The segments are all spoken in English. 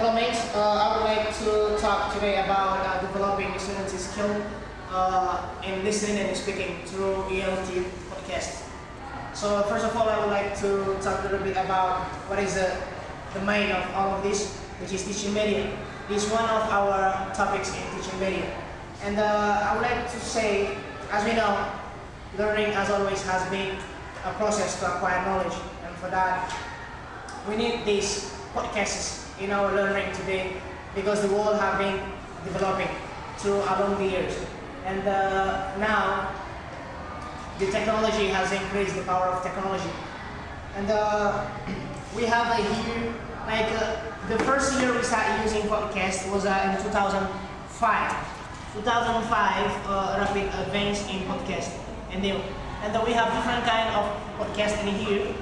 Hello mates, I would like to talk today about developing students' skill in listening and speaking through ELT podcast. So first of all, I would like to talk a little bit about what is the main of all of this, which is teaching media. This is one of our topics in teaching media. And I would like to say, as we know, learning as always has been a process to acquire knowledge. And for that, we need these podcasts in our learning today because the world have been developing through along the years. And now, the technology has increased the power of technology. And we have here, the first year we started using podcast was in 2005. 2005, rapid advance in podcast. And we have different kind of podcast in here.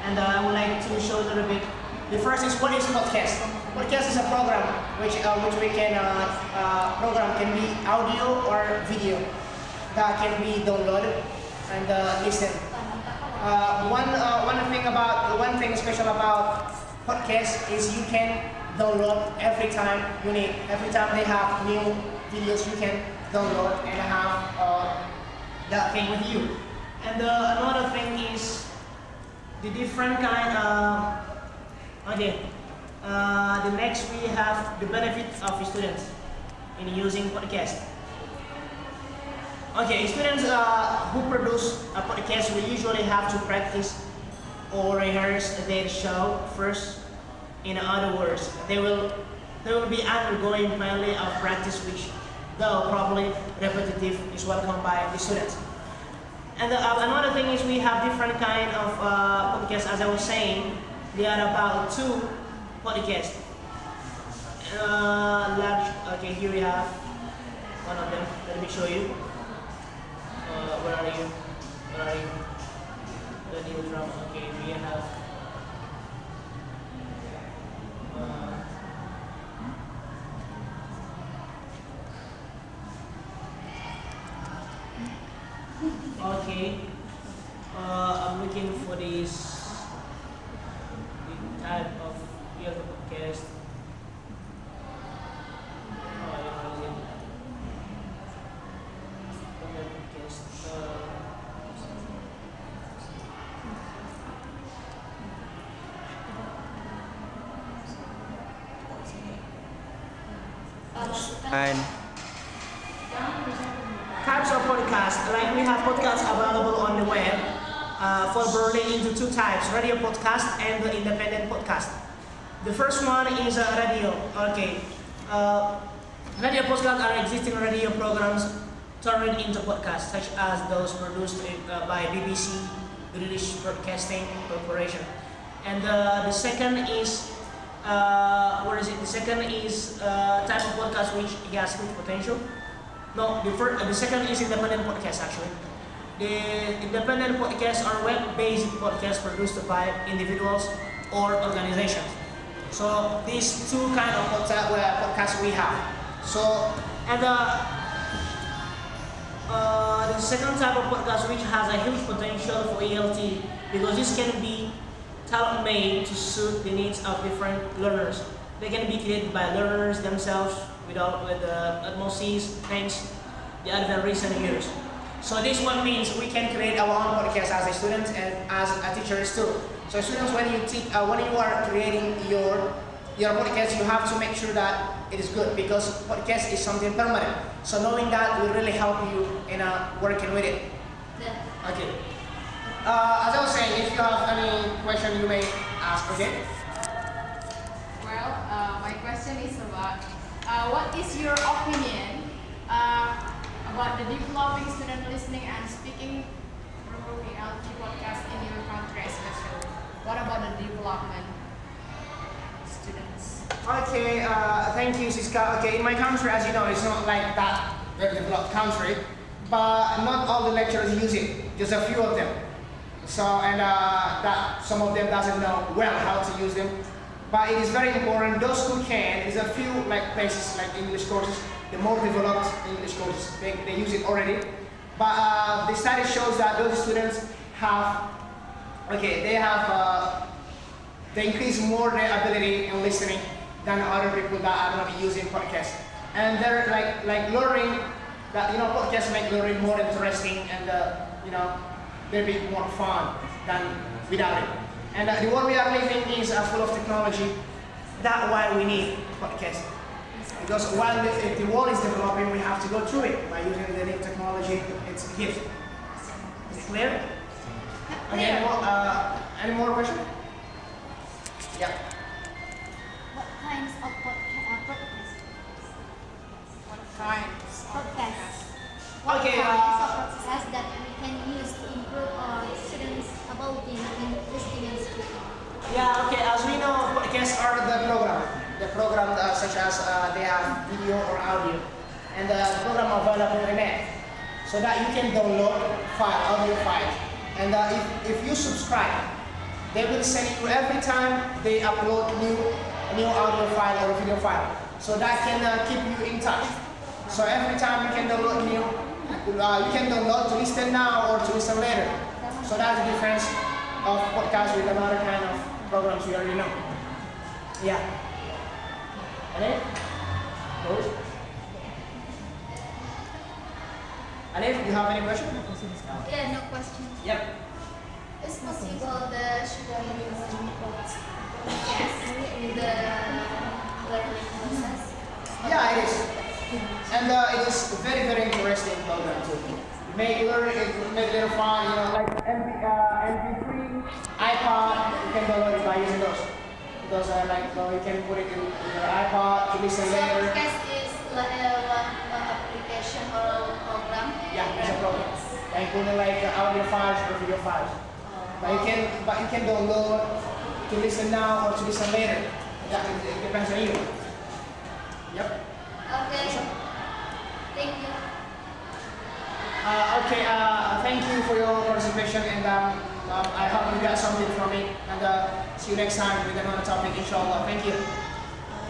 And I would like to show a little bit. The first is, what is podcast? Podcast is a program which we can program can be audio or video that can be downloaded and listen. One thing special about podcast is you can download every time you need. Every time they have new videos, you can download and have that thing with you. And another thing is the different kind of the next we have the benefits of students in using podcast. Okay, students who produce a podcast will usually have to practice or rehearse their show first. In other words, they will be undergoing plenty of practice, which, though probably repetitive, is welcomed by the students. And another thing is we have different kind of podcasts. As I was saying, there are about 2 podcasts. Okay, here we have one of them. Let me show you. Where are you? The new drum. Okay, we have. Okay. I'm looking for this. Type of field podcast. And Types of podcasts, like we have podcasts available on the web, fall broadly into 2 types: radio podcast and the independent podcast. The first one is radio. Okay, radio podcasts are existing radio programs turned into podcasts, such as those produced by BBC, British Broadcasting Corporation. And the second is The second is type of podcast which has huge potential. No, the second is independent podcast actually. The independent podcasts are web-based podcasts produced by individuals or organizations. So these 2 kind of podcasts we have. So and the second type of podcast which has a huge potential for ELT, because this can be tailor-made to suit the needs of different learners. They can be created by learners themselves with the utmost ease, thanks the advent recent years. So this one means we can create our own podcast as a student and as a teachers too. So students, when you are creating your podcast, you have to make sure that it is good, because podcast is something permanent. So knowing that will really help you in working with it. Yeah. Okay. As I was saying, if you have any question, you may ask. Okay. Well, my question is about what is your opinion about the developing student listening and speaking through ELT podcast in your country especially? What about the development students? Okay, thank you, Siska. Okay, in my country, as you know, it's not like that very developed country, but not all the lecturers use it. Just a few of them. So, and that some of them doesn't know well how to use them. But it is very important. Those who can, there's a few places like English courses, the more developed English courses, they use it already. But the study shows that those students have, they increase more their ability in listening than other people that are not using podcasts. And they're like learning that podcasts make learning more interesting and they'll be more fun than without it. And the world we are living is full of technology. That's why we need podcasts. Because while if the world is developing, we have to go through it by using the new technology. It's a gift. Is it clear? Okay. Any more questions? Yeah. What kinds of podcasts? What kinds of Podcasts. What Okay, kinds of podcasts that we can use to improve our students' ability in listening and speaking? Yeah, okay, as we know, podcasts are the program such as they have video or audio, and the program available in net, so that you can download audio files, and if you subscribe, they will send you every time they upload new audio file or video file, so that can keep you in touch. So every time you can download you can download to listen now or to listen later. So that's the difference of podcast with another kind of programs we already know. Yeah. Alif? Those? Alif, do you have any question? Yeah, no question. Yep. Is possible the student use podcasts in the learning process? Yeah, it is. And it is very, very interesting program too. You may learn it, make it fun, like MP3, iPod, you can download it by using those. Because you can put it in your iPod to listen So later. podcast is like one application or program? Yeah, it's a program. Including audio files or video files. But you can download to listen now or to listen later. It depends on you. Yep. Okay. Thank you. Okay, thank you for your participation, and I hope you got something from it, and see you next time with another topic, inshallah. Thank you.